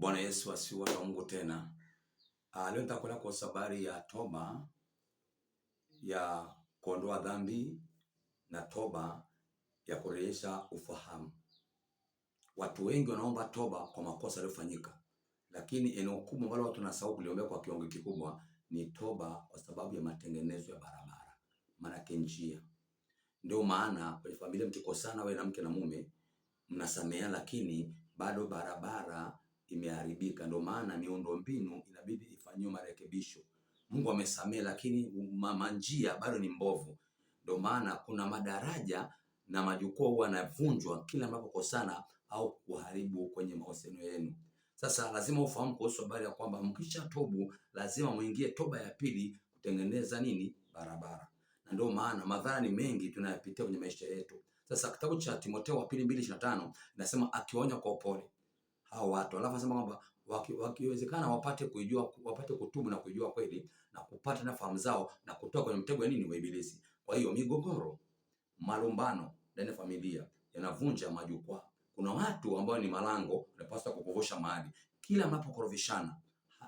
Bwana Yesu asifiwe wa Mungu tena. Leo nitakwenda kwa habari ya toba ya kuondoa dhambi na toba ya kurejesha ufahamu. Watu wengi wanaomba toba kwa makosa yaliyofanyika, lakini eneo kubwa ambalo watu wanasahau kuliombea kwa kiwango kikubwa ni toba kwa sababu ya matengenezo ya barabara, maana njia. Ndio maana kwenye familia mkikosana, wewe na mke na mume, mnasameheana lakini bado barabara imeharibika. Ndio maana miundombinu inabidi ifanywe marekebisho. Mungu amesamehe lakini njia bado ni mbovu. Ndio maana kuna madaraja na majukwaa huwa yanavunjwa kila mnapokosana au kuharibu kwenye mahusiano yenu. Sasa lazima ufahamu kuhusu habari ya kwamba mkisha tobu lazima muingie toba ya pili kutengeneza barabara. Na ndio maana madhara ni mengi tunayapitia kwenye maisha yetu. Sasa kitabu cha Timotheo wa 2:25 inasema akiwaonya kwa upole hao watu, alafu anasema kwamba wakiwezekana wapate kujua, wapate kutubu na kujua kweli na kupata nafahamu zao na kutoka kwenye mtego wa wa ibilisi. Kwa hiyo migogoro, malumbano ndani ya familia yanavunja majukwaa. Kuna watu ambao ni malango wanapaswa kukuvusha mahali. Kila mnapokorofishana,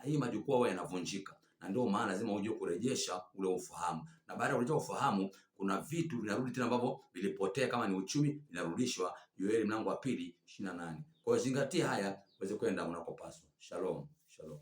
hii majukwaa huwa yanavunjika. Na ndio maana lazima uje kurejesha ule ufahamu. Na baada ya kurejesha ufahamu, kuna vitu vinarudi tena ambavyo vilipotea. Kama ni uchumi vinarudishwa. Yoeli 2:28. Kwa hiyo zingatia haya uweze kwenda unakopaswa. Shalom, shalom.